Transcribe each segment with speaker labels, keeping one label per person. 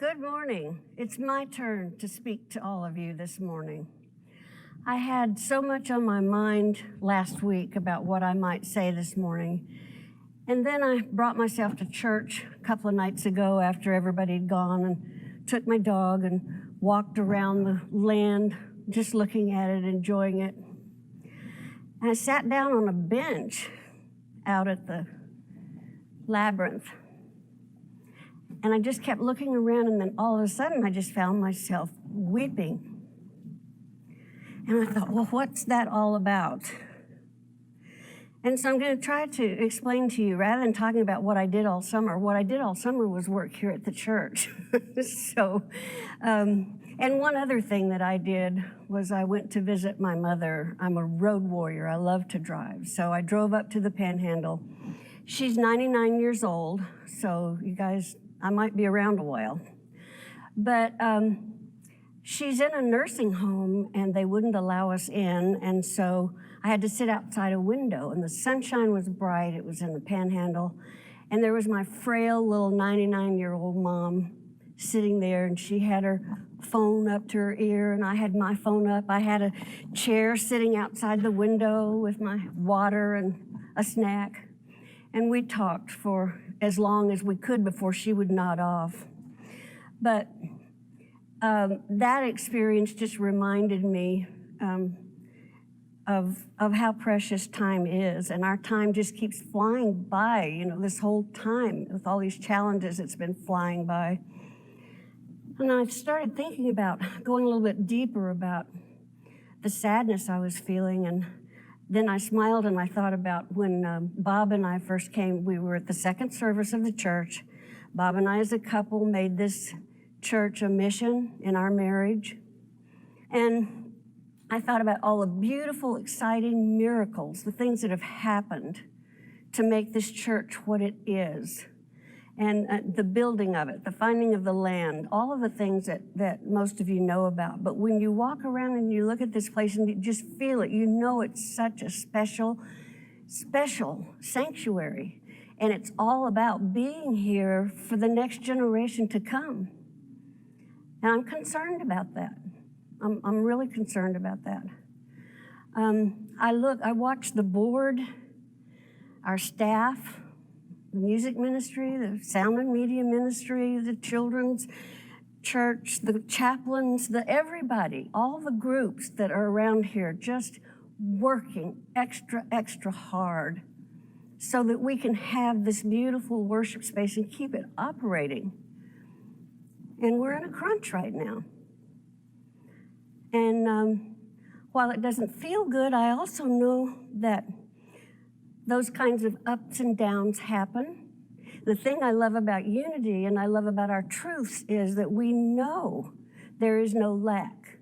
Speaker 1: Good morning. It's my turn to speak to all of you this morning. I had so much on my mind last week about what I might say this morning. And then I brought myself to church a couple of nights ago after everybody had gone and took my dog and walked around the land, just looking at it, enjoying it. And I sat down on a bench out at the labyrinth. And I just kept looking around, and then all of a sudden, I just found myself weeping. And I thought, well, what's that all about? And so I'm going to try to explain to you, rather than talking about what I did all summer was work here at the church. And one other thing that I did was I went to visit my mother. I'm a road warrior. I love to drive. So I drove up to the Panhandle. She's 99 years old, so you guys, I might be around a while. But she's in a nursing home, and they wouldn't allow us in, and so I had to sit outside a window, and the sunshine was bright. It was in the Panhandle, and there was my frail little 99-year-old mom sitting there, and she had her phone up to her ear, and I had my phone up. I had a chair sitting outside the window with my water and a snack, and we talked for as long as we could before she would nod off. But that experience just reminded me of how precious time is, and our time just keeps flying by. You know, this whole time with all these challenges, it's been flying by. And I started thinking about going a little bit deeper about the sadness I was feeling, and then I smiled and I thought about when Bob and I first came. We were at the second service of the church. Bob and I as a couple made this church a mission in our marriage. And I thought about all the beautiful, exciting miracles, the things that have happened to make this church what it is. And the building of it, the finding of the land, all of the things that most of you know about. But when you walk around and you look at this place and you just feel it, you know it's such a special, special sanctuary. And it's all about being here for the next generation to come. And I'm concerned about that. I'm really concerned about that. I watch the board, our staff, the music ministry, the sound and media ministry, the children's church, the chaplains, everybody, all the groups that are around here just working extra hard so that we can have this beautiful worship space and keep it operating. And we're in a crunch right now. And while it doesn't feel good, I also know that those kinds of ups and downs happen. The thing I love about unity and I love about our truths is that we know there is no lack.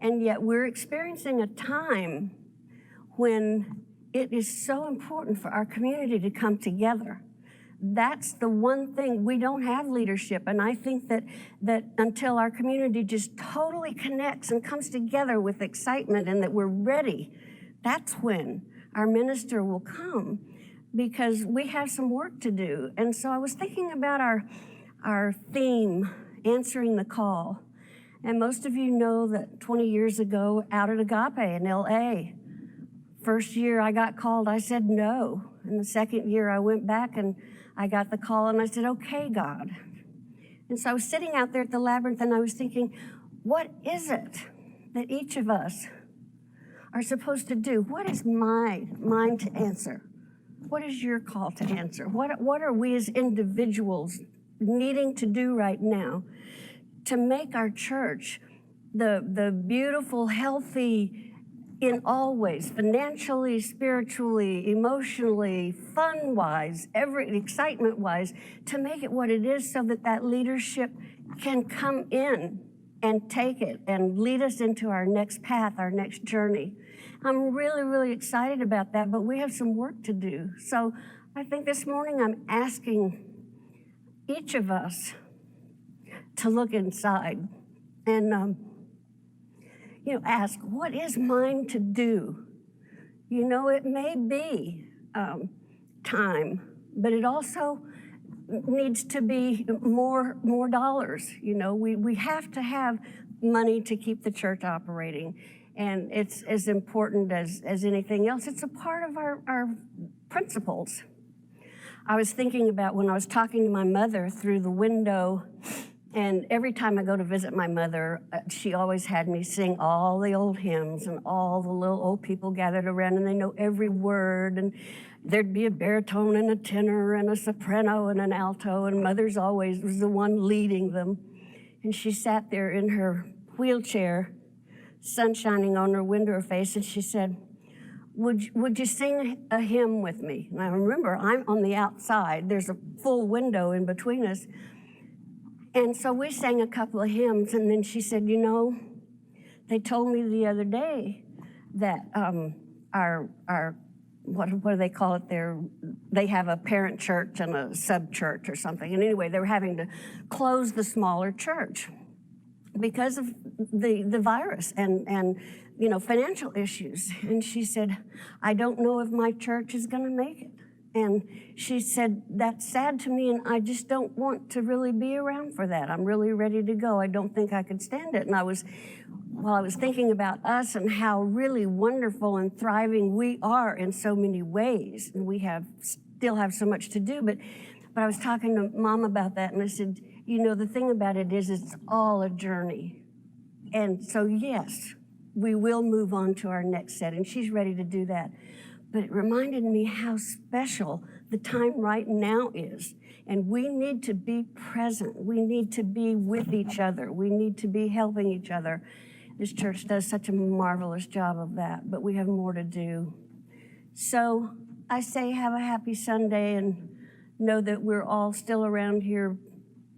Speaker 1: And yet we're experiencing a time when it is so important for our community to come together. That's the one thing. We don't have leadership, and I think that until our community just totally connects and comes together with excitement and that we're ready, that's when our minister will come, because we have some work to do. And so I was thinking about our theme, answering the call. And most of you know that 20 years ago, out at Agape in LA, first year I got called, I said no. And the second year I went back and I got the call and I said, okay, God. And so I was sitting out there at the labyrinth and I was thinking, what is it that each of us are supposed to do? What is mine to answer? What is your call to answer? What are we as individuals needing to do right now to make our church the beautiful, healthy, in all ways, financially, spiritually, emotionally, fun-wise, excitement-wise, to make it what it is so that leadership can come in and take it and lead us into our next path, our next journey. I'm really, really excited about that, but we have some work to do. So I think this morning I'm asking each of us to look inside and ask, what is mine to do? You know, it may be time, but it also needs to be more dollars. You know, we have to have money to keep the church operating. And it's as important as anything else. It's a part of our principles. I was thinking about when I was talking to my mother through the window, and every time I go to visit my mother, she always had me sing all the old hymns, and all the little old people gathered around, and they know every word, and there'd be a baritone and a tenor and a soprano and an alto, and Mother's always was the one leading them. And she sat there in her wheelchair, sun shining on her window face, and she said, would you sing a hymn with me? And I remember I'm on the outside. There's a full window in between us. And so we sang a couple of hymns, and then she said, you know, they told me the other day that our what do they call it there? They have a parent church and a sub-church or something. And anyway, they were having to close the smaller church because of the virus and you know, financial issues. And she said, I don't know if my church is going to make it. And she said, that's sad to me, and I just don't want to really be around for that. I'm really ready to go. I don't think I could stand it. And while I was thinking about us and how really wonderful and thriving we are in so many ways, and we still have so much to do, but I was talking to Mom about that, and I said, you know, the thing about it is it's all a journey. And so, yes, we will move on to our next set, and she's ready to do that. But it reminded me how special the time right now is. And we need to be present. We need to be with each other. We need to be helping each other. This church does such a marvelous job of that, but we have more to do. So I say have a happy Sunday, and know that we're all still around here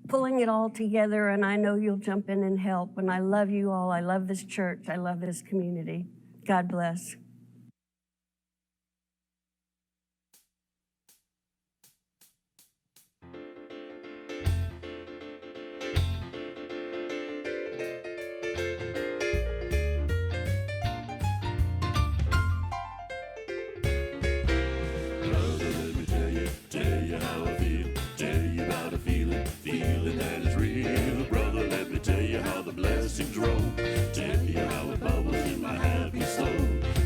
Speaker 1: pulling it all together, and I know you'll jump in and help. And I love you all. I love this church. I love this community. God bless.
Speaker 2: Blessings roll. Tell you how it bubbles in my happy soul.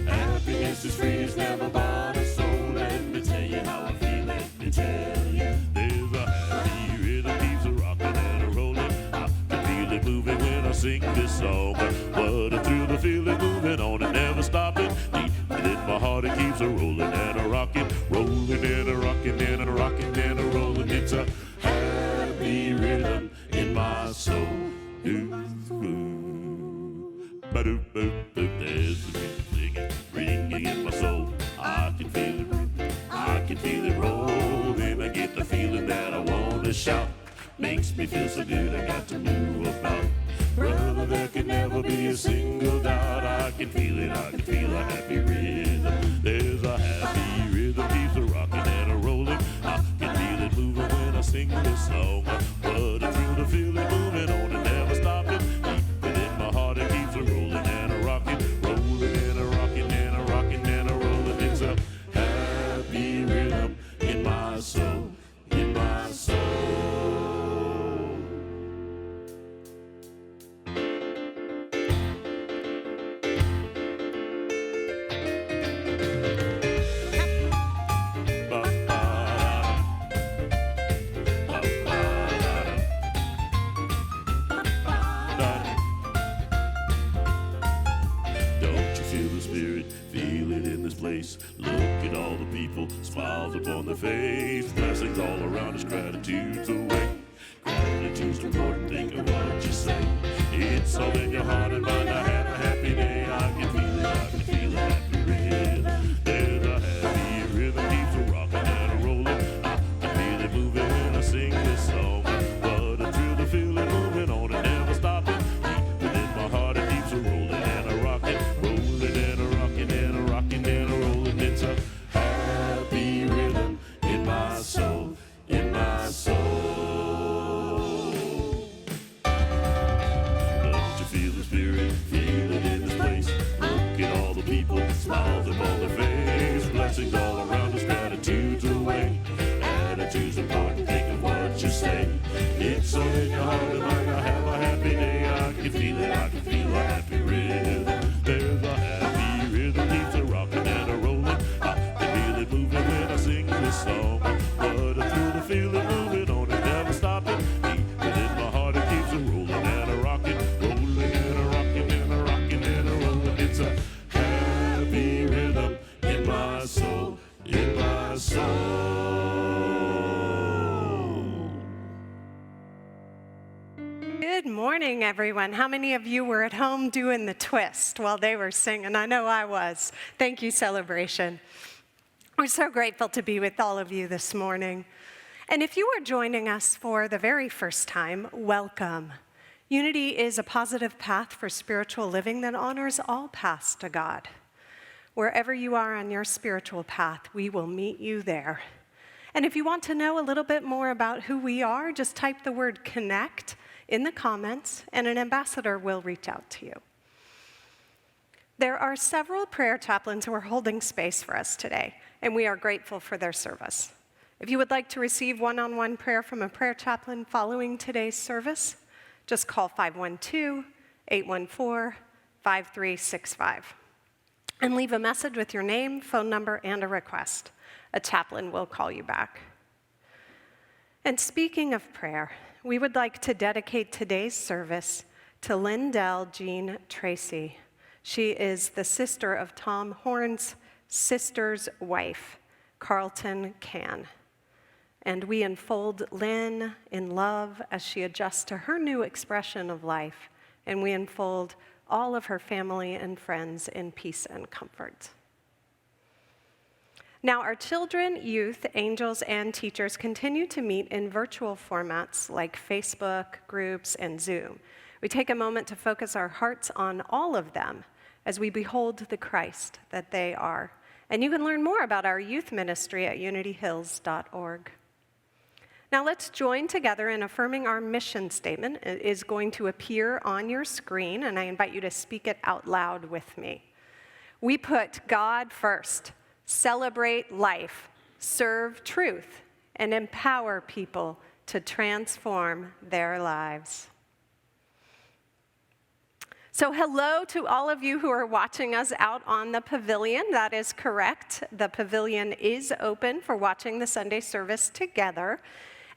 Speaker 2: Happiness is free, it's never bought a soul. Let me tell you how I feel, let me tell you. There's a happy rhythm, keeps a rocking and a rolling. I can feel it moving when I sing this song. What a thrill to feel it moving on and never stopping. Deep within my heart it keeps a rolling and a rocking. Rolling and a rocking and a rocking and a rolling. It's a happy rhythm in my soul. There's the music singing, ringing in my soul. I can feel it rolling. I get the feeling that I want to shout. Makes me feel so good, I got to move about. Brother, there can never be a single doubt. I can feel it, I can feel a happy rhythm. There's a happy rhythm, keeps a rocking and a rolling. I can feel it moving when I sing this song. What a thrill to feel it moving on and never stopping. Deep within my heart it keeps a rolling and a rocking, rolling and a rocking and a rocking and a rolling. It's a happy rhythm in my soul, in my soul. Look at all the people, smiles upon their face. Blessings all around us, gratitude's the way. Gratitude's the important, think of what you say. It's all in your heart and mind, I have a happy day. I can feel it, I can feel a happy rhythm. There's a happy rhythm, keeps a rocking and a rolling. I can feel it moving when I sing this song. What a thrill to feel it moving on and never stopping. Deep within my heart it keeps a rolling and a rocking, rolling and a rocking and a rocking and a rolling. It's a happy rhythm in my soul, in my soul. Don't you feel the spirit say. It's so in your heart and mind, I have a happy day. I can feel it, I can feel a happy rhythm. There's a happy rhythm, keeps a rocking and a rolling. I can feel it moving when I sing this song. What a thrill to feel it moving on and never stopping. Deep within my heart, it keeps a rolling and a rocking, rolling and a rocking and a rocking and a rolling. It's a happy rhythm in my soul, in my soul.
Speaker 3: Good morning, everyone. How many of you were at home doing the twist while they were singing? I know I was. Thank you, Celebration. We're so grateful to be with all of you this morning. And if you are joining us for the very first time, welcome. Unity is a positive path for spiritual living that honors all paths to God. Wherever you are on your spiritual path, we will meet you there. And if you want to know a little bit more about who we are, just type the word connect in the comments, and an ambassador will reach out to you. There are several prayer chaplains who are holding space for us today, and we are grateful for their service. If you would like to receive one-on-one prayer from a prayer chaplain following today's service, just call 512-814-5365 and leave a message with your name, phone number, and a request. A chaplain will call you back. And speaking of prayer, we would like to dedicate today's service to Lindell Jean Tracy. She is the sister of Tom Horn's sister's wife, Carlton Can. And we enfold Lynn in love as she adjusts to her new expression of life, and we enfold all of her family and friends in peace and comfort. Now, our children, youth, angels, and teachers continue to meet in virtual formats like Facebook, groups, and Zoom. We take a moment to focus our hearts on all of them as we behold the Christ that they are. And you can learn more about our youth ministry at unityhills.org. Now, let's join together in affirming our mission statement. It is going to appear on your screen, and I invite you to speak it out loud with me. We put God first. Celebrate life, serve truth, and empower people to transform their lives. So hello to all of you who are watching us out on the pavilion. That is correct. The pavilion is open for watching the Sunday service together.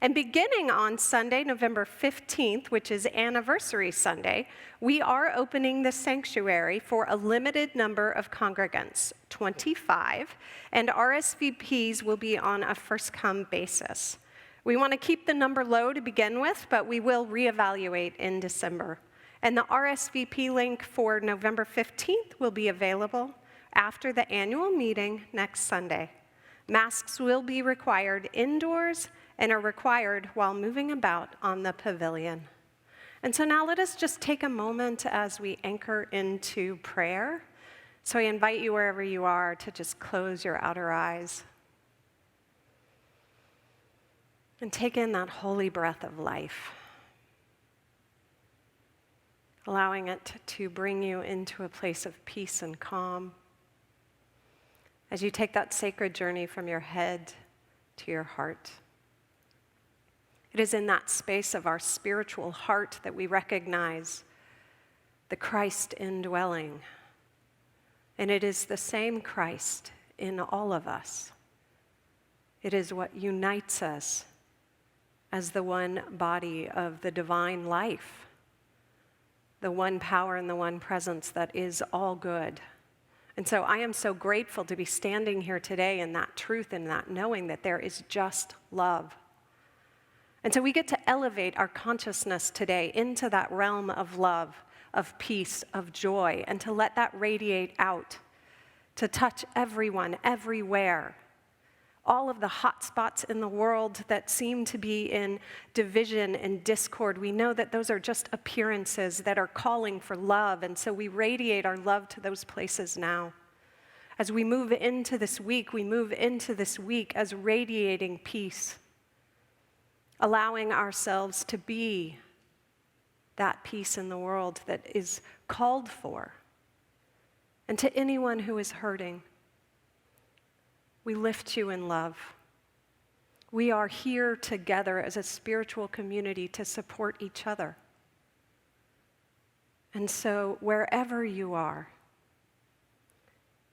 Speaker 3: And beginning on Sunday, November 15th, which is Anniversary Sunday, we are opening the sanctuary for a limited number of congregants, 25, and RSVPs will be on a first-come basis. We want to keep the number low to begin with, but we will reevaluate in December. And the RSVP link for November 15th will be available after the annual meeting next Sunday. Masks will be required indoors and are required while moving about on the pavilion. And so now let us just take a moment as we anchor into prayer. So I invite you wherever you are to just close your outer eyes and take in that holy breath of life, allowing it to bring you into a place of peace and calm as you take that sacred journey from your head to your heart. It is in that space of our spiritual heart that we recognize the Christ indwelling. And it is the same Christ in all of us. It is what unites us as the one body of the divine life, the one power and the one presence that is all good. And so I am so grateful to be standing here today in that truth and that knowing that there is just love. And so we get to elevate our consciousness today into that realm of love, of peace, of joy, and to let that radiate out, to touch everyone, everywhere. All of the hot spots in the world that seem to be in division and discord, we know that those are just appearances that are calling for love, and so we radiate our love to those places now. As we move into this week, as radiating peace, allowing ourselves to be that peace in the world that is called for. And to anyone who is hurting, we lift you in love. We are here together as a spiritual community to support each other. And so wherever you are,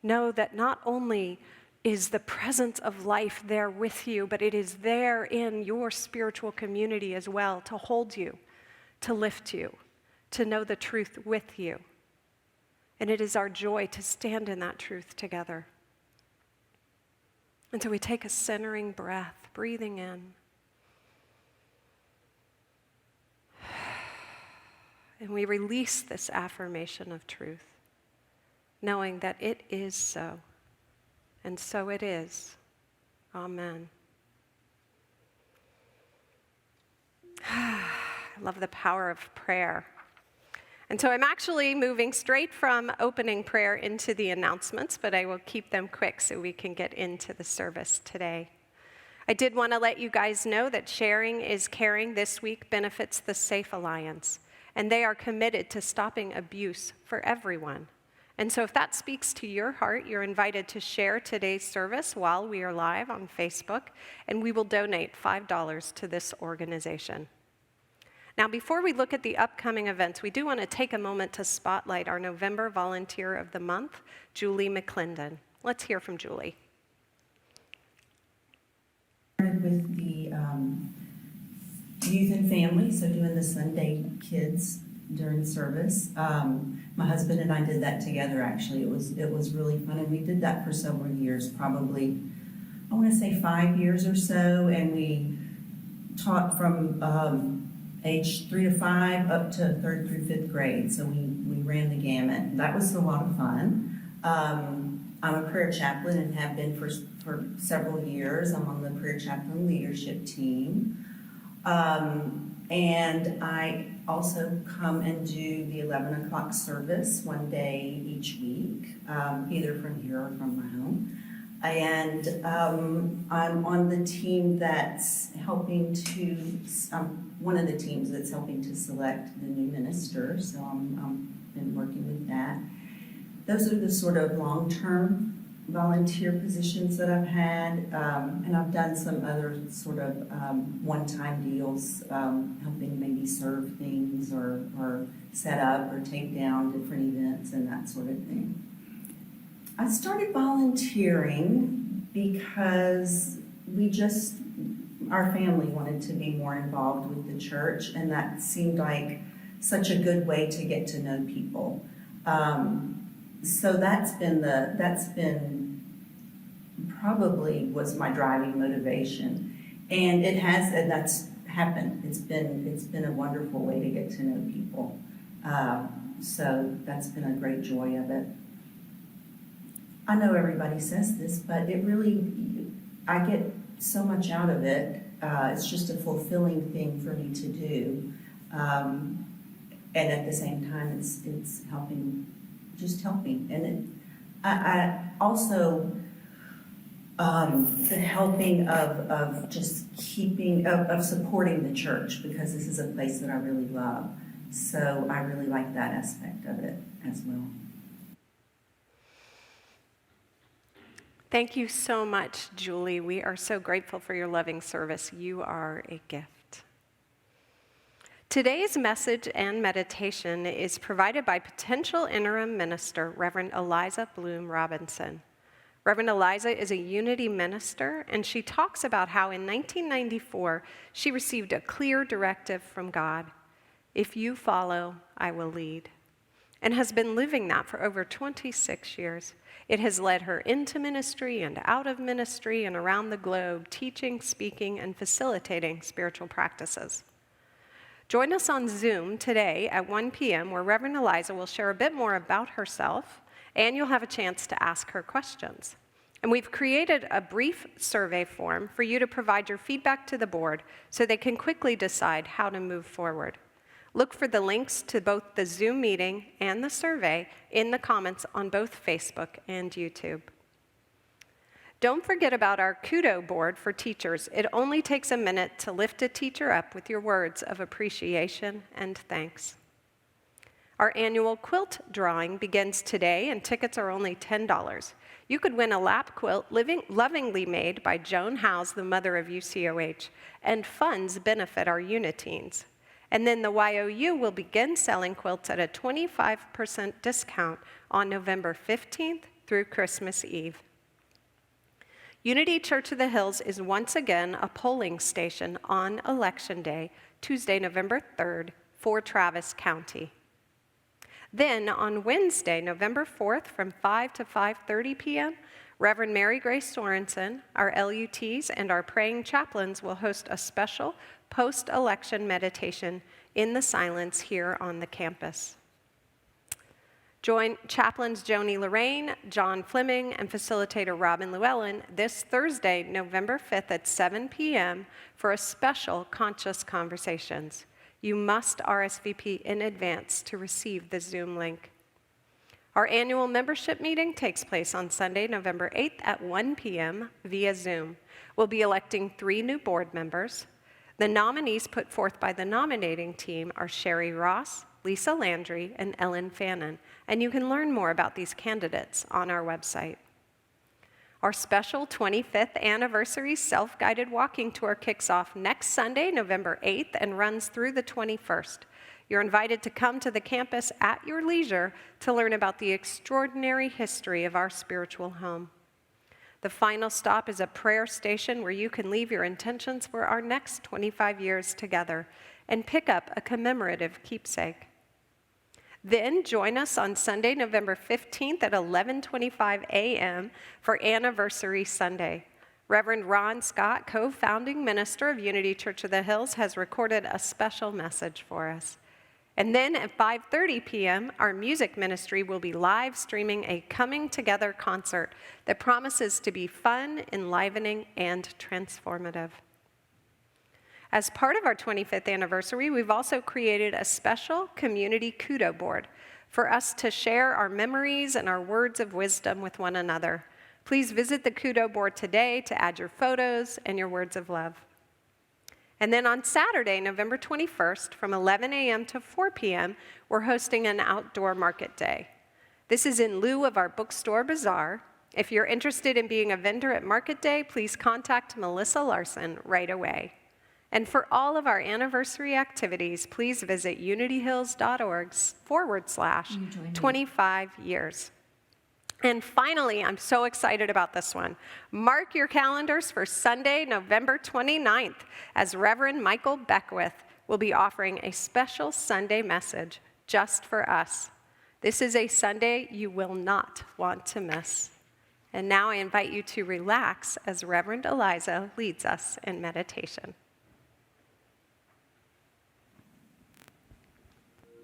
Speaker 3: know that not only is the presence of life there with you, but it is there in your spiritual community as well to hold you, to lift you, to know the truth with you. And it is our joy to stand in that truth together. And so we take a centering breath, breathing in. And we release this affirmation of truth, knowing that it is so. And so it is. Amen. I love the power of prayer. And so I'm actually moving straight from opening prayer into the announcements, but I will keep them quick so we can get into the service today. I did want to let you guys know that Sharing is Caring this week benefits the Safe Alliance, and they are committed to stopping abuse for everyone. And so if that speaks to your heart, you're invited to share today's service while we are live on Facebook, and we will donate $5 to this organization. Now, before we look at the upcoming events, we do want to take a moment to spotlight our November Volunteer of the Month, Julie McClendon. Let's hear from Julie.
Speaker 4: With the youth and family, so doing the Sunday kids during service. My husband and I did that together, actually. It was really fun, and we did that for several years, probably, I want to say 5 years or so, and we taught from age 3 to 5 up to 3rd through 5th grade, so we ran the gamut. That was a lot of fun. I'm a prayer chaplain and have been for several years. I'm on the prayer chaplain leadership team. And I also come and do the 11 o'clock service one day each week, either from here or from my home. And I'm on the team that's helping to, one of the teams that's helping to select the new minister, so I'm been working with that. Those are the sort of long-term volunteer positions that I've had, and I've done some other sort of one-time deals, helping maybe serve things or set up or take down different events and that sort of thing. I started volunteering because our family wanted to be more involved with the church, and that seemed like such a good way to get to know people. So that's been probably was my driving motivation, and that's happened. It's been a wonderful way to get to know people. So that's been a great joy of it. I know everybody says this, but I get so much out of it. It's just a fulfilling thing for me to do, and at the same time, it's helping. And I also, the helping of just of supporting the church, because this is a place that I really love. So I really like that aspect of it as well.
Speaker 3: Thank you so much, Julie. We are so grateful for your loving service. You are a gift. Today's message and meditation is provided by potential interim minister, Reverend Eliza Bloom Robinson. Reverend Eliza is a Unity minister, and she talks about how in 1994, she received a clear directive from God: if you follow, I will lead, and has been living that for over 26 years. It has led her into ministry and out of ministry and around the globe, teaching, speaking, and facilitating spiritual practices. Join us on Zoom today at 1 p.m. where Reverend Eliza will share a bit more about herself, and you'll have a chance to ask her questions. And we've created a brief survey form for you to provide your feedback to the board so they can quickly decide how to move forward. Look for the links to both the Zoom meeting and the survey in the comments on both Facebook and YouTube. Don't forget about our Kudo board for teachers. It only takes a minute to lift a teacher up with your words of appreciation and thanks. Our annual quilt drawing begins today, and tickets are only $10. You could win a lap quilt lovingly made by Joan Howes, the mother of UCOH, and funds benefit our Uniteens. And then the YOU will begin selling quilts at a 25% discount on November 15th through Christmas Eve. Unity Church of the Hills is once again a polling station on Election Day, Tuesday, November 3rd, for Travis County. Then on Wednesday, November 4th, from 5 to 5:30 p.m., Reverend Mary Grace Sorensen, our LUTs, and our praying chaplains will host a special post-election meditation in the silence here on the campus. Join chaplains Joni Lorraine, John Fleming, and facilitator Robin Llewellyn this Thursday, November 5th at 7 p.m. for a special Conscious Conversations. You must RSVP in advance to receive the Zoom link. Our annual membership meeting takes place on Sunday, November 8th at 1 p.m. via Zoom. We'll be electing 3 new board members. The nominees put forth by the nominating team are Sherry Ross, Lisa Landry, and Ellen Fannin, and you can learn more about these candidates on our website. Our special 25th anniversary self-guided walking tour kicks off next Sunday, November 8th, and runs through the 21st. You're invited to come to the campus at your leisure to learn about the extraordinary history of our spiritual home. The final stop is a prayer station where you can leave your intentions for our next 25 years together and pick up a commemorative keepsake. Then join us on Sunday, November 15th at 11:25 a.m. for Anniversary Sunday. Reverend Ron Scott, co-founding minister of Unity Church of the Hills, has recorded a special message for us. And then at 5:30 p.m., our music ministry will be live streaming a Coming Together concert that promises to be fun, enlivening, and transformative. As part of our 25th anniversary, we've also created a special community kudo board for us to share our memories and our words of wisdom with one another. Please visit the kudo board today to add your photos and your words of love. And then on Saturday, November 21st, from 11 a.m. to 4 p.m., we're hosting an outdoor market day. This is in lieu of our bookstore bazaar. If you're interested in being a vendor at Market Day, please contact Melissa Larson right away. And for all of our anniversary activities, please visit unityhills.org/25 years. And finally, I'm so excited about this one. Mark your calendars for Sunday, November 29th, as Reverend Michael Beckwith will be offering a special Sunday message just for us. This is a Sunday you will not want to miss. And now I invite you to relax as Reverend Eliza leads us in meditation.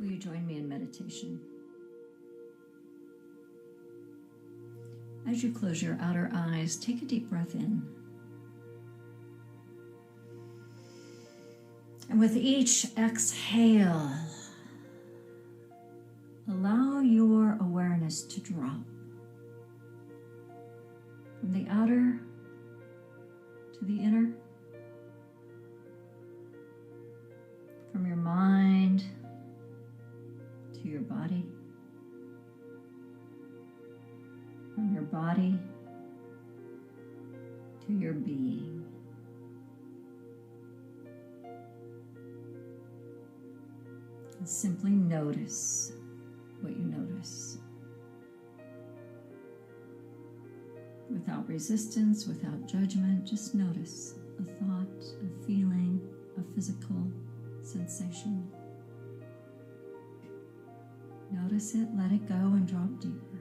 Speaker 5: Will you join me in meditation? As you close your outer eyes, take a deep breath in. And with each exhale, allow your awareness to drop from the outer to the inner, from your mind to your body, from your body to your being. And simply notice what you notice. Without resistance, without judgment, just notice a thought, a feeling, a physical sensation. Notice it, let it go, and drop deeper.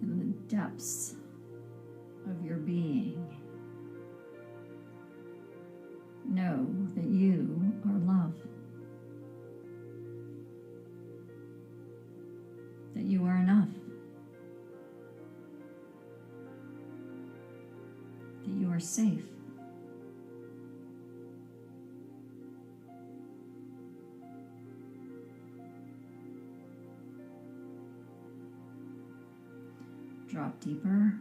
Speaker 5: In the depths of your being, know that you are love, that you are enough, that you are safe. Drop deeper.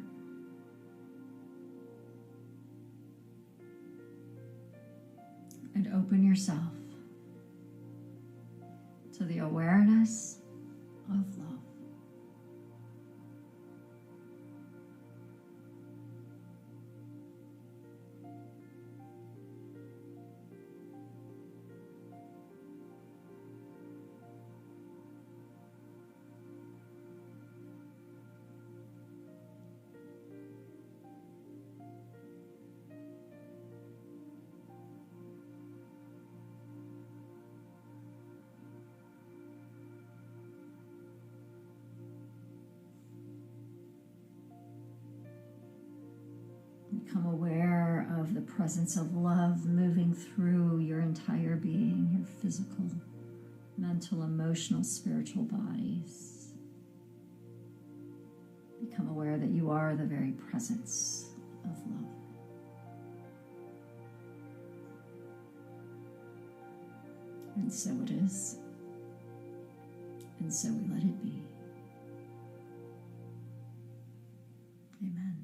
Speaker 5: open yourself to the awareness of love. Become aware of the presence of love moving through your entire being, your physical, mental, emotional, spiritual bodies. Become aware that you are the very presence of love. And so it is. And so we let it be. Amen.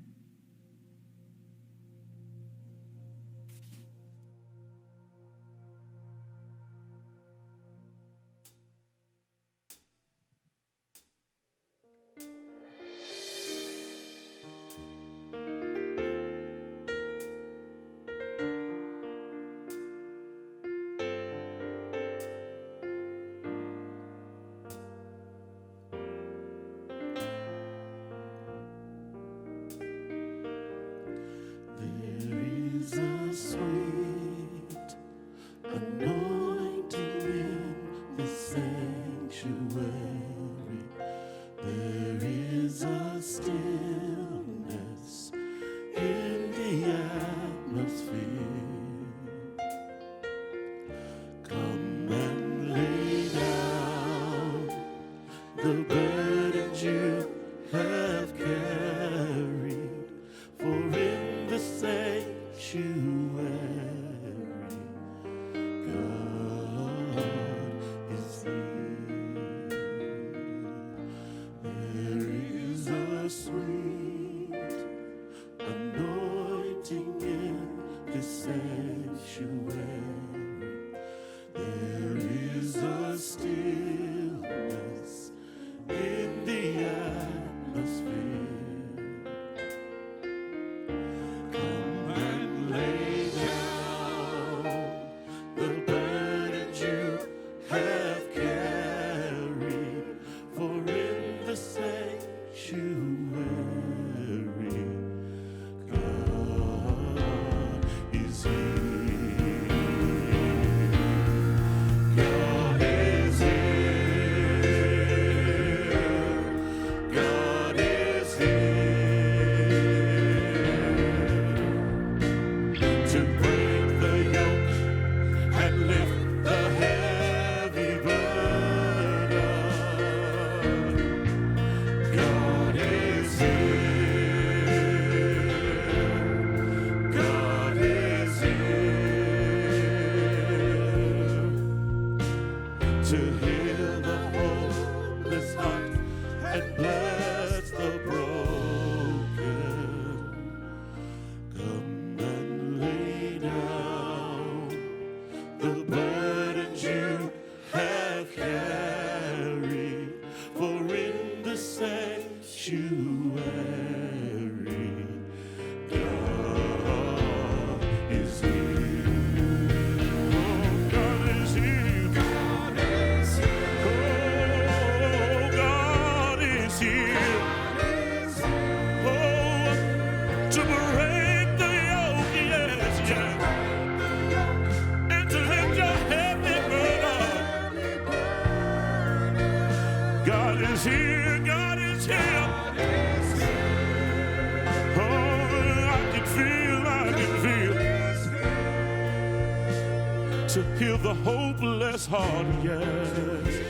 Speaker 2: To heal the hopeless heart, yes,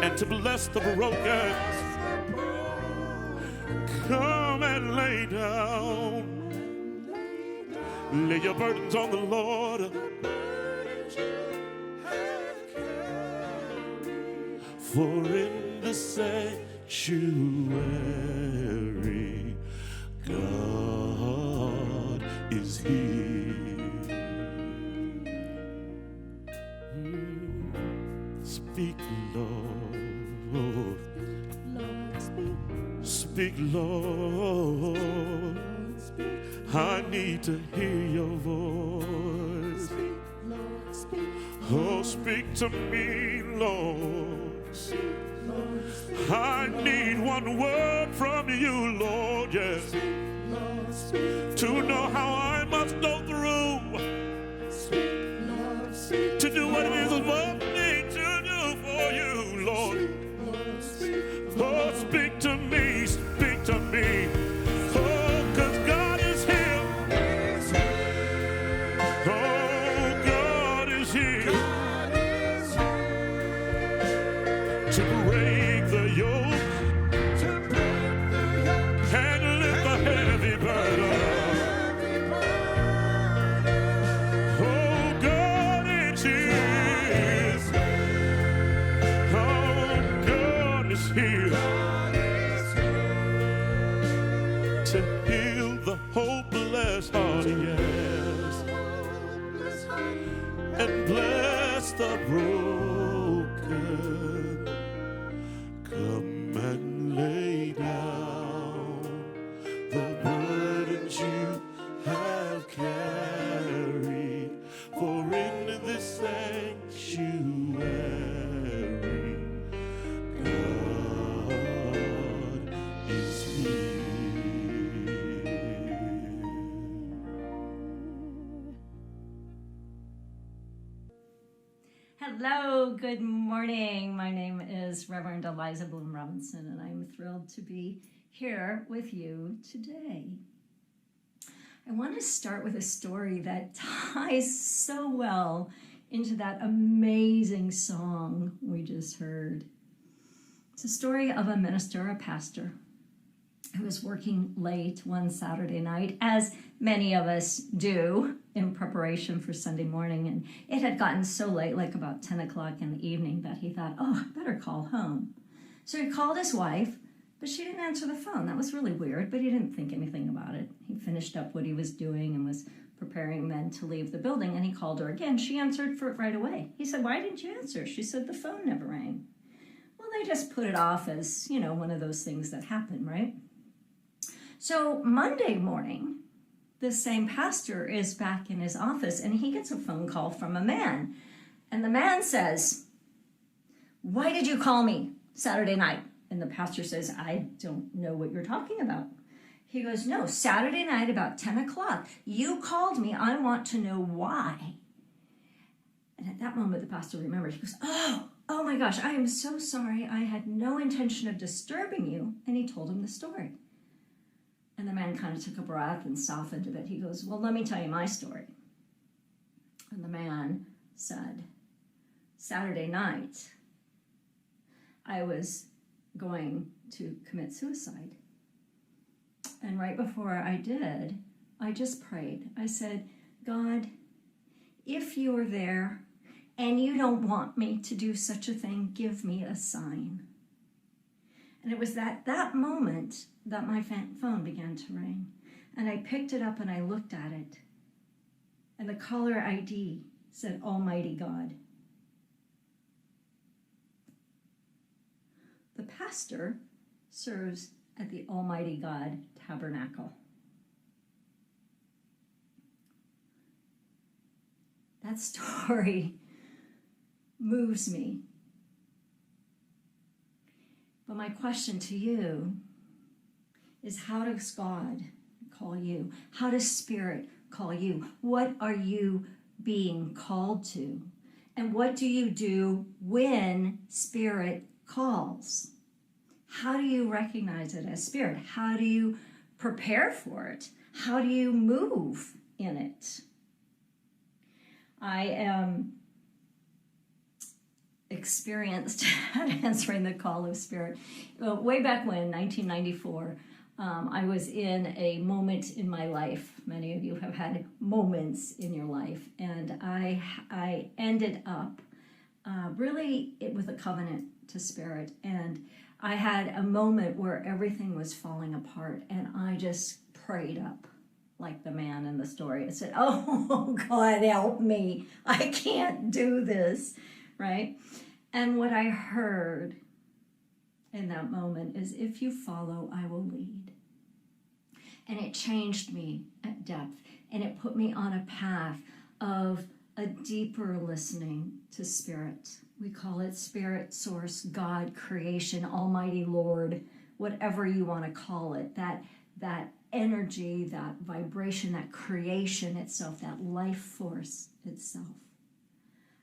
Speaker 2: and to bless the broken. Come and lay down, lay your burdens on the Lord, for in the sanctuary God is here. Lord.
Speaker 6: Lord, speak.
Speaker 2: Speak, Lord.
Speaker 6: Lord, speak.
Speaker 2: I need to hear your voice.
Speaker 6: Speak, Lord, speak.
Speaker 2: Oh, speak to me, Lord.
Speaker 6: Speak, Lord, speak.
Speaker 2: I need one word from you, Lord, yes,
Speaker 6: Lord, speak.
Speaker 2: to know how I must go through,
Speaker 6: Speak, Lord, speak.
Speaker 2: to do what it is above me to do for you, Lord.
Speaker 6: Lord, speak.
Speaker 2: Oh, speak to me, speak to me. Oh, 'cause God is here. Oh, God is here to break the yoke and lift the heavy burden. Oh, God is here. Oh, God is here to heal the hopeless heart, yes, and bless the broken. Come and lay down the burdens you have carried, for in this sanctuary, God is here.
Speaker 5: Hello, good morning. My name is Reverend Eliza Bloom Robinson, and I'm thrilled to be here with you today. I want to start with a story that ties so well into that amazing song we just heard. It's a story of a minister, a pastor, who was working late one Saturday night, as many of us do in preparation for Sunday morning. And it had gotten so late, like about 10 o'clock in the evening, that he thought, oh, I better call home. So he called his wife, but she didn't answer the phone. That was really weird, but he didn't think anything about it. He finished up what he was doing and was preparing then to leave the building, and he called her again. She answered for it right away. He said, why didn't you answer? She said, the phone never rang. Well, they just put it off as, one of those things that happen, right? So Monday morning, this same pastor is back in his office, and he gets a phone call from a man. And the man says, why did you call me Saturday night? And the pastor says, I don't know what you're talking about. He goes, no, Saturday night about 10 o'clock. You called me. I want to know why. And at that moment, the pastor remembered. He goes, oh my gosh, I am so sorry. I had no intention of disturbing you. And he told him the story. And the man kind of took a breath and softened a bit. He goes, well, let me tell you my story. And the man said, Saturday night, I was going to commit suicide. And right before I did, I just prayed. I said, God, if you are there and you don't want me to do such a thing, give me a sign. And it was that moment that my phone began to ring. And I picked it up and I looked at it. And the caller ID said, Almighty God. The pastor serves at the Almighty God Tabernacle. That story moves me. But my question to you is, how does God call you? How does Spirit call you? What are you being called to? And what do you do when Spirit calls? How do you recognize it as Spirit? How do you prepare for it? How do you move in it? I am experienced at answering the call of Spirit. Way back when, 1994, I was in a moment in my life. Many of you have had moments in your life, and I ended up really with a covenant to Spirit, and I had a moment where everything was falling apart, and I just prayed up like the man in the story. I said, oh, God, help me. I can't do this, right? And what I heard in that moment is, if you follow, I will lead. And it changed me at depth, and it put me on a path of a deeper listening to spirit. We call it spirit, source, God, creation, Almighty Lord, whatever you want to call it, that energy, that vibration, that creation itself, that life force itself.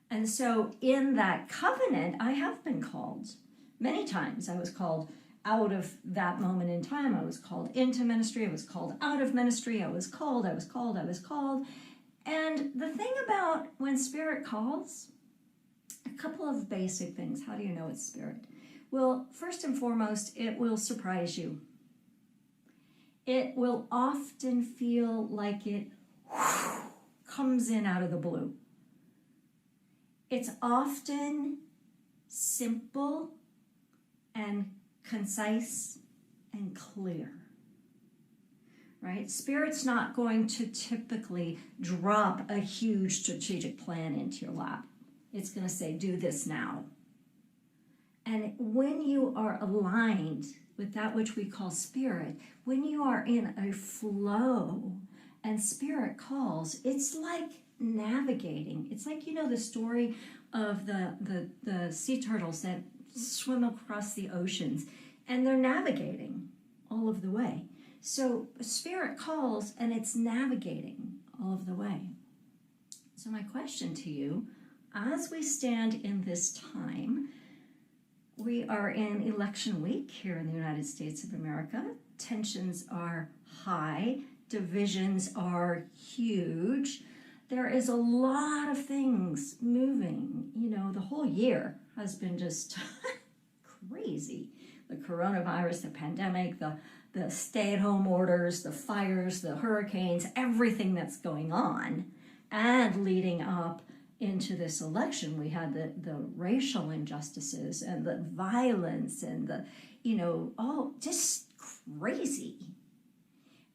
Speaker 5: And so in that covenant, I have been called many times. I was called out of that moment in time. I was called into ministry. I was called out of ministry. I was called. And the thing about when Spirit calls, a couple of basic things. How do you know it's Spirit? Well, first and foremost, it will surprise you. It will often feel like it comes in out of the blue. It's often simple and concise and clear, right? Spirit's not going to typically drop a huge strategic plan into your lap. It's going to say, do this now. And when you are aligned with that which we call Spirit, when you are in a flow and Spirit calls, it's like navigating. It's like, you know, the story of the sea turtles that swim across the oceans, and they're navigating all of the way. So Spirit calls, and it's navigating all of the way. So my question to you, as we stand in this time, we are in election week here in the United States of America. Tensions are high. Divisions are huge. There is a lot of things moving. You know, the whole year has been just crazy. The coronavirus, the pandemic, the stay-at-home orders, the fires, the hurricanes, everything that's going on. And leading up into this election, we had the racial injustices and the violence and the, you know, all just crazy.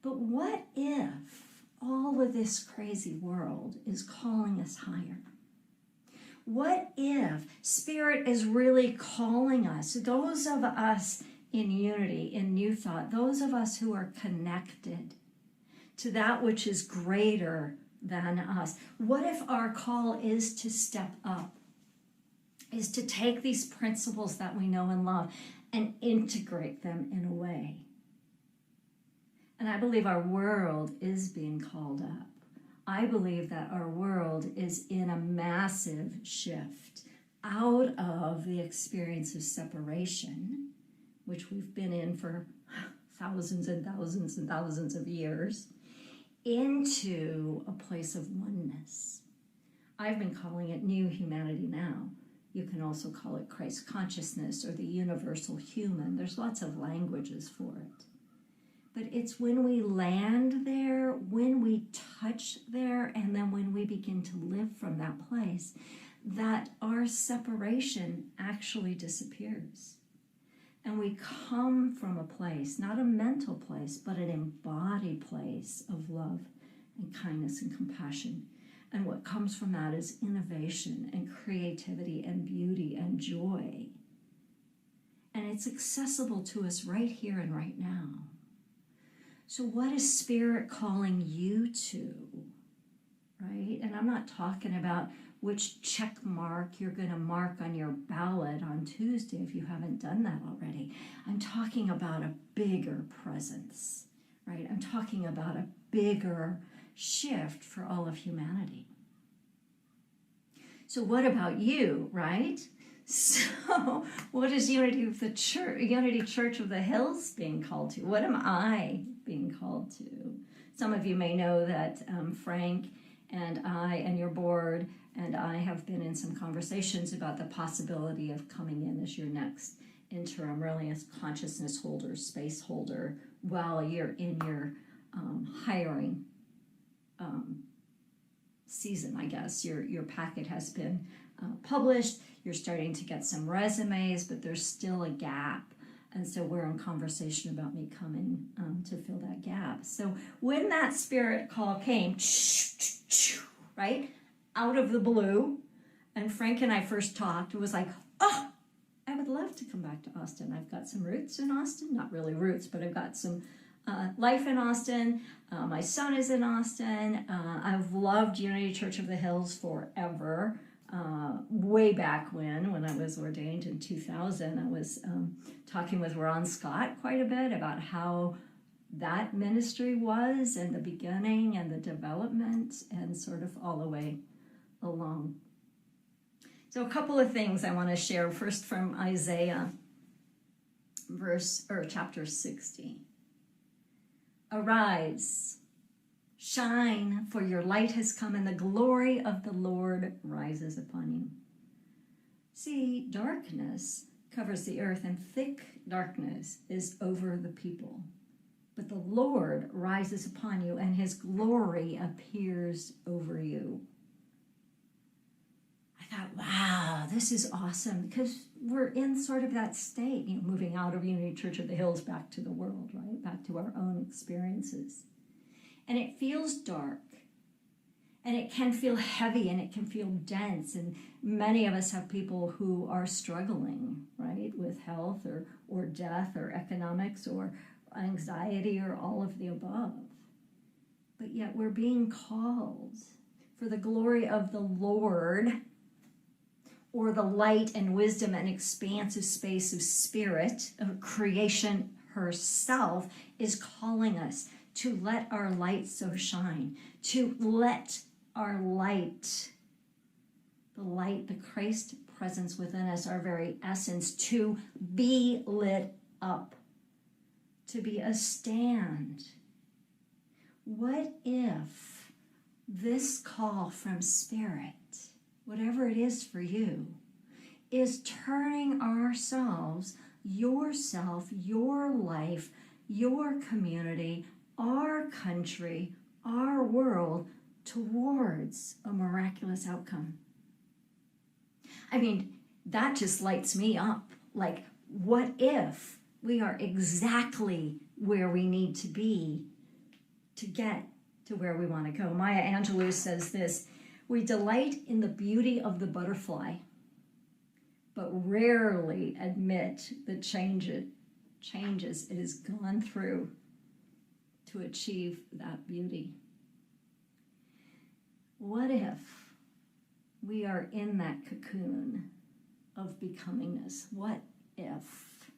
Speaker 5: But what if all of this crazy world is calling us higher? What if Spirit is really calling us, those of us in unity, in New Thought, those of us who are connected to that which is greater than us? What if our call is to step up, is to take these principles that we know and love and integrate them in a way? And I believe our world is being called up. I believe that our world is in a massive shift out of the experience of separation, which we've been in for thousands and thousands and thousands of years, into a place of oneness. I've been calling it New Humanity Now. You can also call it Christ consciousness or the universal human. There's lots of languages for it. But it's when we land there, when we touch there, and then when we begin to live from that place, that our separation actually disappears. And we come from a place, not a mental place, but an embodied place of love and kindness and compassion. And what comes from that is innovation and creativity and beauty and joy. And it's accessible to us right here and right now. So what is Spirit calling you to, right? And I'm not talking about which check mark you're going to mark on your ballot on Tuesday if you haven't done that already. I'm talking about a bigger presence, right? I'm talking about a bigger shift for all of humanity. So what about you, right? So what is Unity Church of the Hills being called to? What am I being called to? Some of you may know that Frank and I and your board and I have been in some conversations about the possibility of coming in as your next interim, really as consciousness holder, space holder, while you're in your hiring season, I guess. Your packet has been published. You're starting to get some resumes, but there's still a gap. And so we're in conversation about me coming to fill that gap. So when that Spirit call came, right, out of the blue, and Frank and I first talked, it was like, oh, love to come back to Austin. I've got some roots in Austin, not really roots, but I've got some life in Austin. My son is in Austin. I've loved Unity Church of the Hills forever. Way back when I was ordained in 2000, I was talking with Ron Scott quite a bit about how that ministry was and the beginning and the development and sort of all the way along. So a couple of things I want to share. First from Isaiah, chapter 60. Arise, shine, for your light has come, and the glory of the Lord rises upon you. See, darkness covers the earth, and thick darkness is over the people. But the Lord rises upon you, and his glory appears over you. I thought, wow, this is awesome, because we're in sort of that state, moving out of Unity Church of the Hills back to the world, right? Back to our own experiences. And it feels dark, and it can feel heavy, and it can feel dense. And many of us have people who are struggling, right, with health or death or economics or anxiety or all of the above. But yet we're being called for the glory of the Lord, or the light and wisdom and expansive space of spirit, of creation herself, is calling us to let our light so shine, to let our light, the Christ presence within us, our very essence, to be lit up, to be a stand. What if this call from Spirit, whatever it is for you, is turning ourselves, yourself, your life, your community, our country, our world, towards a miraculous outcome? I mean, that just lights me up. Like, what if we are exactly where we need to be to get to where we want to go? Maya Angelou says this: we delight in the beauty of the butterfly, but rarely admit the changes it has gone through to achieve that beauty. What if we are in that cocoon of becomingness? What if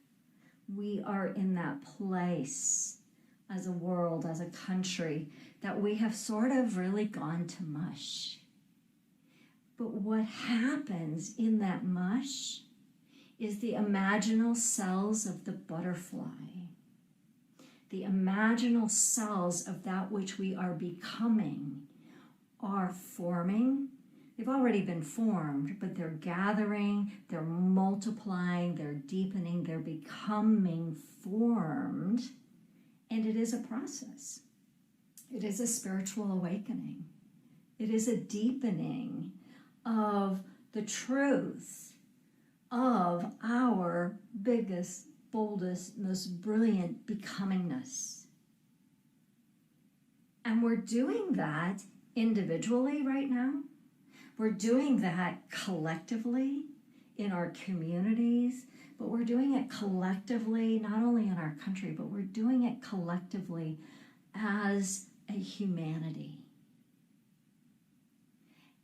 Speaker 5: we are in that place as a world, as a country, that we have sort of really gone to mush? But what happens in that mush is the imaginal cells of the butterfly, the imaginal cells of that which we are becoming, are forming. They've already been formed, but they're gathering, they're multiplying, they're deepening, they're becoming formed. And it is a process. It is a spiritual awakening. It is a deepening of the truth of our biggest, boldest, most brilliant becomingness. And we're doing that individually right now. We're doing that collectively in our communities, but we're doing it collectively, not only in our country, but we're doing it collectively as a humanity.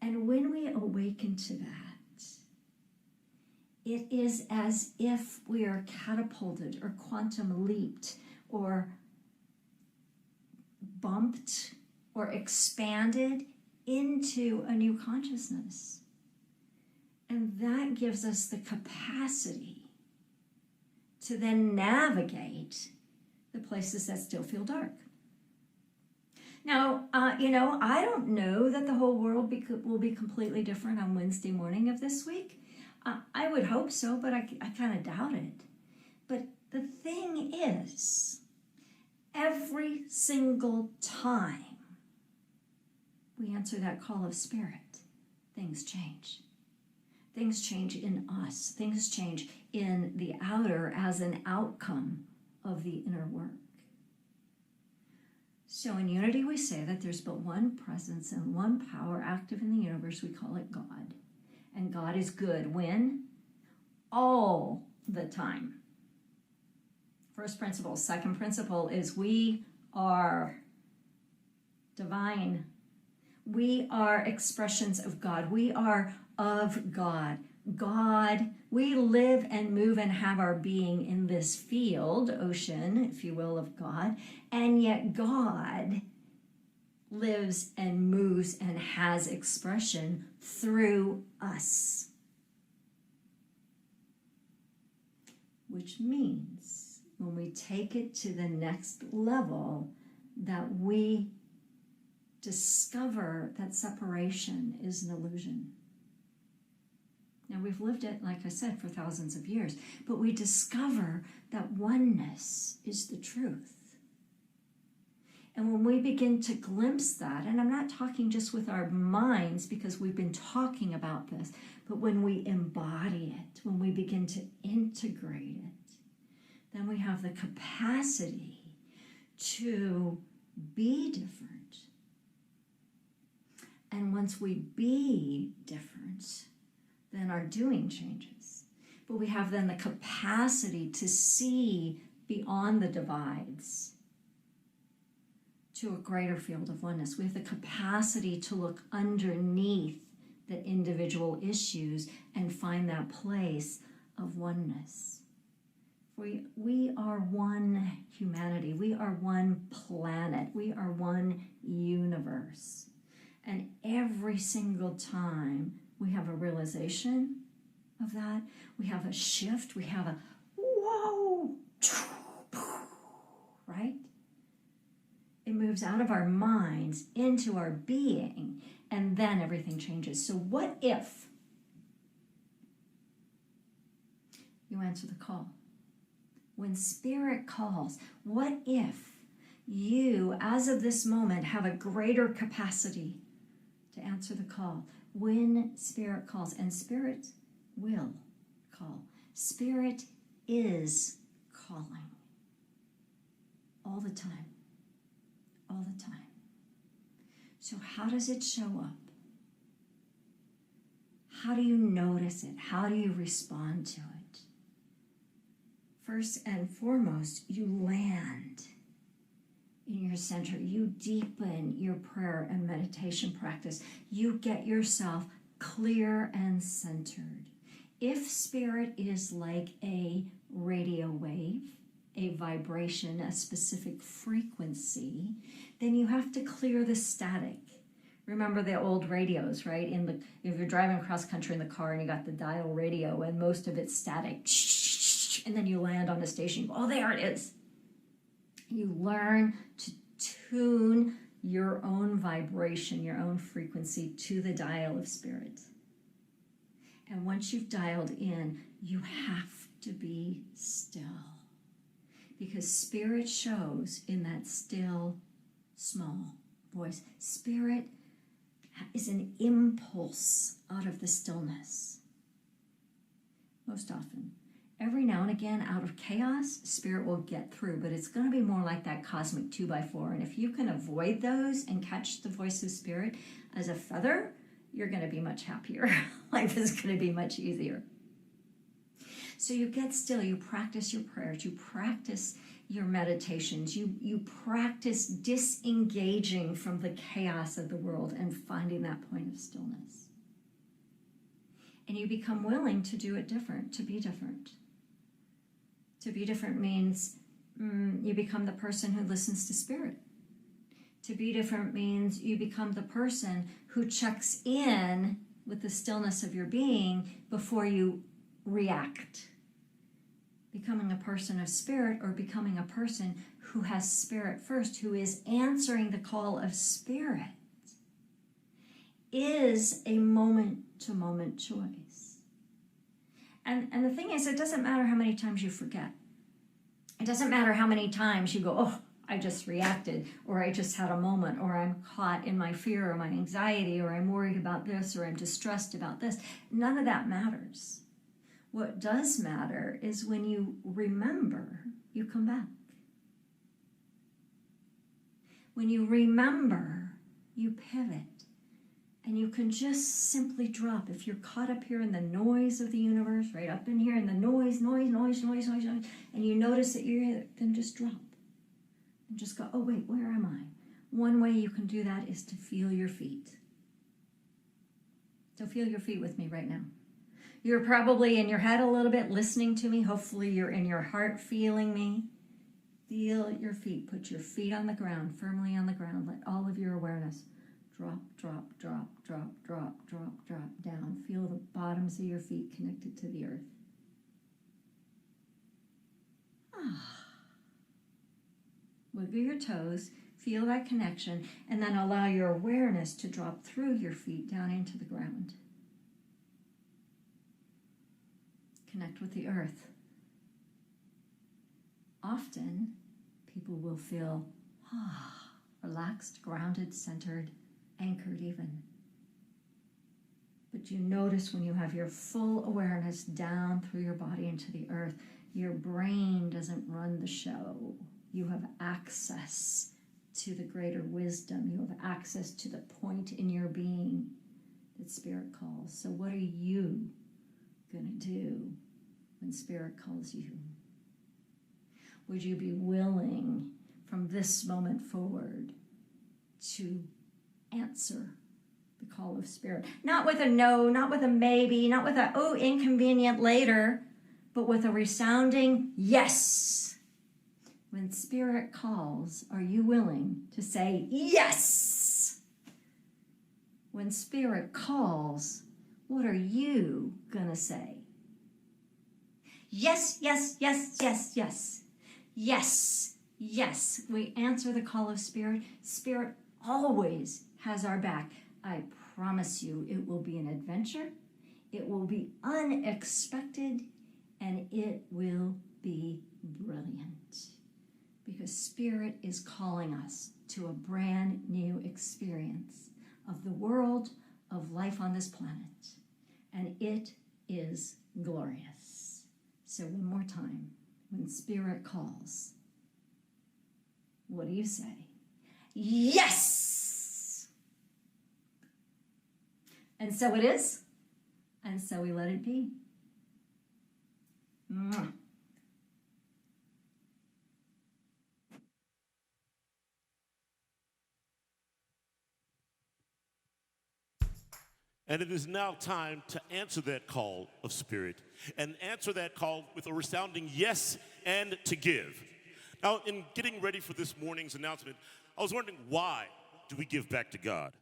Speaker 5: And when we awaken to that, it is as if we are catapulted or quantum leaped or bumped or expanded into a new consciousness. And that gives us the capacity to then navigate the places that still feel dark. Now, I don't know that the whole world will be completely different on Wednesday morning of this week. I would hope so, but I kind of doubt it. But the thing is, every single time we answer that call of Spirit, things change. Things change in us. Things change in the outer as an outcome of the inner work. So in Unity, we say that there's but one presence and one power active in the universe. We call it God. And God is good when all the time. First principle. Second principle is we are divine. We are expressions of God. We are of God. God, we live and move and have our being in this field, ocean, if you will, of God. And yet God lives and moves and has expression through us. Which means when we take it to the next level, that we discover that separation is an illusion. Now, we've lived it, like I said, for thousands of years, but we discover that oneness is the truth. And when we begin to glimpse that, and I'm not talking just with our minds because we've been talking about this, but when we embody it, when we begin to integrate it, then we have the capacity to be different. And once we be different, then our doing changes. But we have then the capacity to see beyond the divides to a greater field of oneness. We have the capacity to look underneath the individual issues and find that place of oneness. We are one humanity. We are one planet. We are one universe. And every single time we have a realization of that, we have a shift, we have a whoa, right? It moves out of our minds into our being, and then everything changes. So what if you answer the call? When Spirit calls, what if you, as of this moment, have a greater capacity to answer the call? When Spirit calls, and Spirit will call. Spirit is calling all the time. All the time. So how does it show up? How do you notice it? How do you respond to it? First and foremost, you land in your center. You deepen your prayer and meditation practice. You get yourself clear and centered. If Spirit is like a radio wave, a vibration, a specific frequency, then you have to clear the static. Remember the old radios, right? If you're driving across country in the car and you got the dial radio and most of it's static, and then you land on a station, you go, oh, there it is. You learn to tune your own vibration, your own frequency to the dial of Spirit. And once you've dialed in, you have to be still. Because Spirit shows in that still, small voice. Spirit is an impulse out of the stillness. Most often. Every now and again, out of chaos, Spirit will get through, but it's going to be more like that cosmic 2x4. And if you can avoid those and catch the voice of Spirit as a feather, you're going to be much happier. Life is going to be much easier. So you get still, you practice your prayers, you practice your meditations, you practice disengaging from the chaos of the world and finding that point of stillness. And you become willing to do it different, to be different. To be different means you become the person who listens to Spirit. To be different means you become the person who checks in with the stillness of your being before you react. Becoming a person of Spirit, or becoming a person who has Spirit first, who is answering the call of Spirit, is a moment-to-moment choice. And the thing is, it doesn't matter how many times you forget. It doesn't matter how many times you go, oh, I just reacted, or I just had a moment, or I'm caught in my fear or my anxiety, or I'm worried about this, or I'm distressed about this. None of that matters. What does matter is when you remember, you come back. When you remember, you pivot. And you can just simply drop. If you're caught up here in the noise of the universe, right up in here in the noise, and you notice that you're here, then just drop. And just go, oh wait, where am I? One way you can do that is to feel your feet. So feel your feet with me right now. You're probably in your head a little bit listening to me. Hopefully you're in your heart feeling me. Feel your feet. Put your feet on the ground, firmly on the ground. Let all of your awareness drop, drop, drop, drop, drop, drop, drop down. Feel the bottoms of your feet connected to the earth. Wiggle your toes, feel that connection, and then allow your awareness to drop through your feet down into the ground. Connect with the earth. Often, people will feel relaxed, grounded, centered, anchored even. But you notice when you have your full awareness down through your body into the earth, your brain doesn't run the show. You have access to the greater wisdom. You have access to the point in your being that Spirit calls. So what are you going to do when Spirit calls you? Would you be willing from this moment forward to answer the call of Spirit? Not with a no, not with a maybe, not with a, oh, inconvenient later, but with a resounding yes. When Spirit calls, are you willing to say yes? When Spirit calls, what are you going to say? Yes, yes, yes, yes, yes. Yes, yes. We answer the call of Spirit. Spirit always has our back. I promise you, it will be an adventure. It will be unexpected, and it will be brilliant. Because Spirit is calling us to a brand new experience of the world, of life on this planet. And it is glorious. So one more time, when Spirit calls, what do you say? Yes! And so it is, and so we let it be. Mwah.
Speaker 2: And it is now time to answer that call of Spirit and answer that call with a resounding yes and to give. Now, in getting ready for this morning's announcement, I was wondering, why do we give back to God?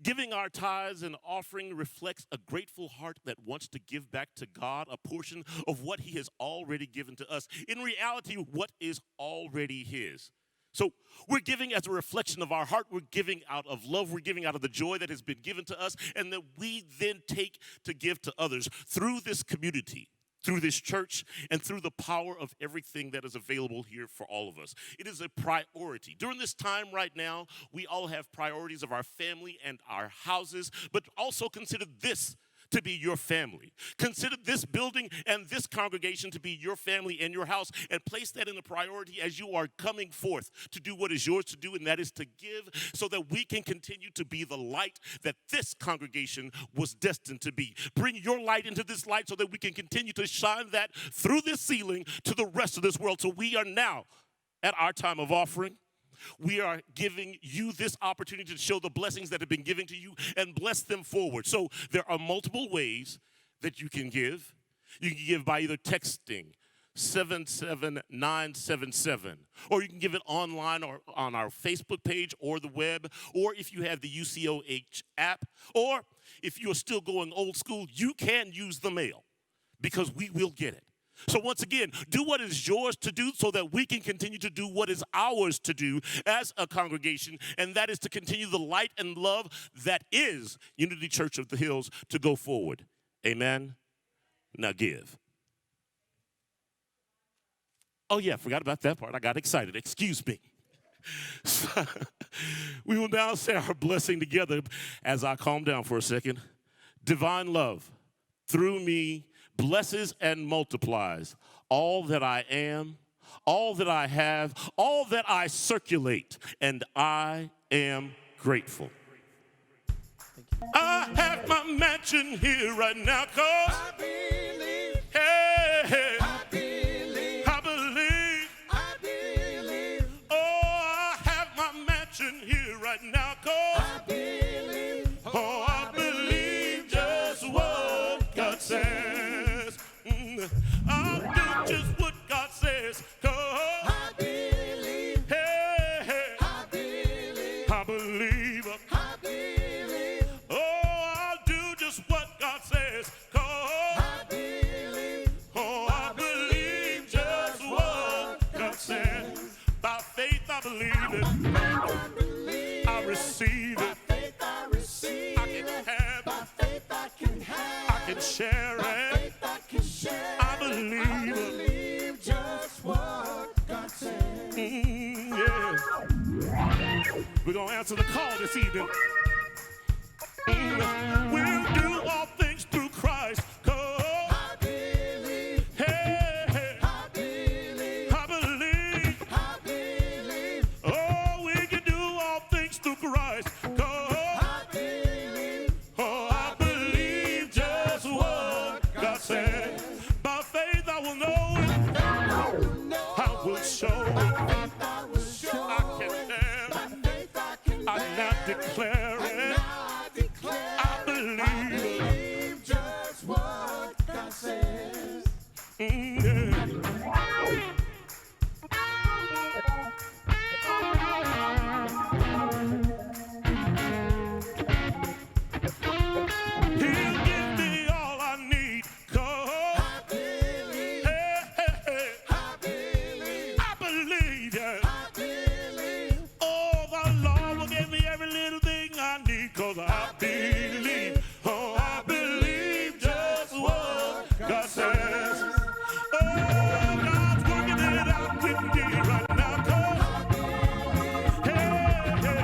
Speaker 2: Giving our tithes and offering reflects a grateful heart that wants to give back to God a portion of what He has already given to us. In reality, what is already His. So we're giving as a reflection of our heart. We're giving out of love. We're giving out of the joy that has been given to us, and that we then take to give to others through this community, through this church, and through the power of everything that is available here for all of us. It is a priority. During this time right now, we all have priorities of our family and our houses, but also consider this to be your family. Consider this building and this congregation to be your family and your house, and place that in a priority as you are coming forth to do what is yours to do, and that is to give, so that we can continue to be the light that this congregation was destined to be. Bring your light into this light so that we can continue to shine that through this ceiling to the rest of this world. So we are now at our time of offering. We are giving you this opportunity to show the blessings that have been given to you and bless them forward. So there are multiple ways that you can give. You can give by either texting 77977, or you can give it online or on our Facebook page or the web, or if you have the UCOH app, or if you are still going old school, you can use the mail, because we will get it. So once again, do what is yours to do so that we can continue to do what is ours to do as a congregation, and that is to continue the light and love that is Unity Church of the Hills to go forward. Amen? Now give. Oh yeah, forgot about that part. I got excited. Excuse me. We will now say our blessing together as I calm down for a second. Divine love through me blesses and multiplies all that I am, all that I have, all that I circulate, and I am grateful.
Speaker 7: Thank you.
Speaker 2: I have my mansion here right now, 'cause
Speaker 6: I believe,
Speaker 2: hey, hey,
Speaker 6: I believe,
Speaker 2: I believe.
Speaker 6: I believe,
Speaker 2: Oh, I have my mansion here right now, 'cause
Speaker 6: I believe,
Speaker 2: oh, I believe just what God says. I'll do just what God says, 'cause
Speaker 6: I believe,
Speaker 2: hey, hey,
Speaker 6: I believe,
Speaker 2: I believe.
Speaker 6: I believe,
Speaker 2: Oh, I'll do just what God says, 'cause
Speaker 6: I believe,
Speaker 2: oh, I believe just what God says. By faith I believe it,
Speaker 6: I believe,
Speaker 2: I receive it,
Speaker 6: faith I receive,
Speaker 2: I can have
Speaker 6: by
Speaker 2: it,
Speaker 6: faith I can have,
Speaker 2: I can share it.
Speaker 6: faith I can share,
Speaker 2: I believe it.
Speaker 6: believe just what God says.
Speaker 2: Yeah. We're going to answer the call this evening. We'll do all things through Christ, 'cause
Speaker 6: I believe,
Speaker 2: hey, hey,
Speaker 6: I believe,
Speaker 2: I believe.
Speaker 6: I believe,
Speaker 2: Oh, we can do all things through Christ, 'cause
Speaker 6: I believe,
Speaker 2: oh, I believe just what God said. By faith I will know it,
Speaker 6: I will know,
Speaker 2: I will show it,
Speaker 6: faith I will show,
Speaker 2: I can have
Speaker 6: by
Speaker 2: it,
Speaker 6: faith I can
Speaker 2: I now declare it,
Speaker 6: now declare,
Speaker 2: I believe it.
Speaker 6: believe just what God says.
Speaker 2: Yeah. He'll give me all I need, 'cause
Speaker 6: I believe,
Speaker 2: hey, hey, hey,
Speaker 6: I believe,
Speaker 2: I believe, yeah.
Speaker 6: I believe,
Speaker 2: Oh, the Lord will give me every little thing I need, 'cause I believe. Oh, I believe just what God says. Oh, God's working it out with me right now, 'cause hey, hey,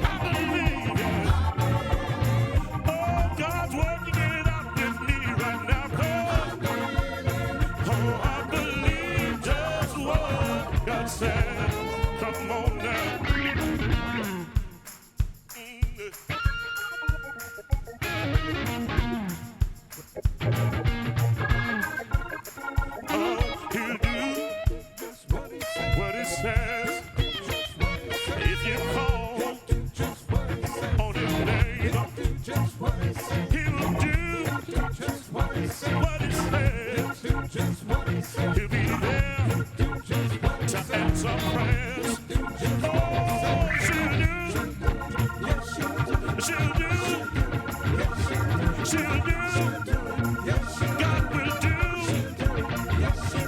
Speaker 2: I believe, yeah. Oh, God's working it out with me right now, 'cause oh, I believe just what God said. Come on now. Oh, he'll do what he says. If you call on his name, he will do what he says. He'll be there to answer prayers. Oh, she'll do, God will do,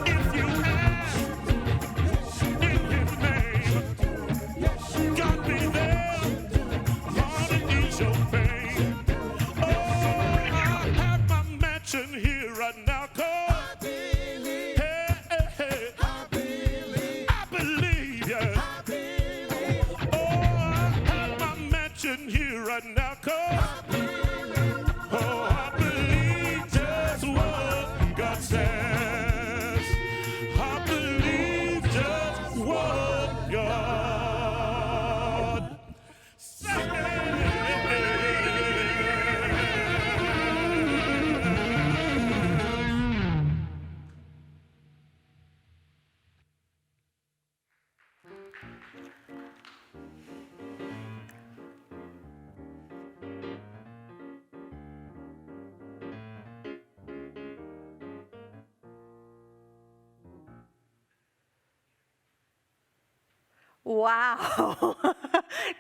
Speaker 2: if you ask in his name. God be there, Lord, to ease your pain. Oh, I have my mansion here right now, 'cause hey, hey, hey, I believe, yeah. Oh, I have my mansion here right now, 'cause oh, I believe just what God says. I believe just what God says.
Speaker 3: Wow.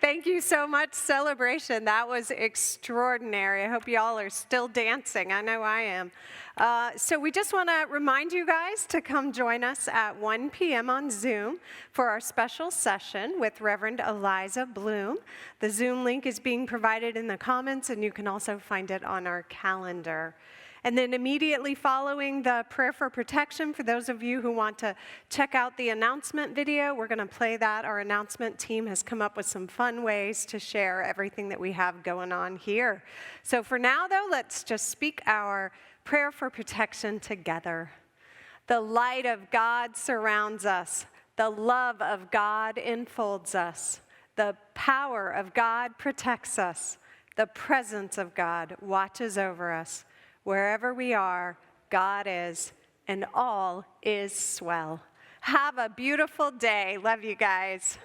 Speaker 3: Thank you so much, Celebration. That was extraordinary. I hope you all are still dancing. I know I am. So we just want to remind you guys to come join us at 1 p.m. on Zoom for our special session with Reverend Eliza Bloom. The Zoom link is being provided in the comments, and you can also find it on our calendar. And then immediately following the prayer for protection, for those of you who want to check out the announcement video, we're going to play that. Our announcement team has come up with some fun ways to share everything that we have going on here. So for now, though, let's just speak our prayer for protection together. The light of God surrounds us. The love of God enfolds us. The power of God protects us. The presence of God watches over us. Wherever we are, God is, and all is swell. Have a beautiful day. Love you guys.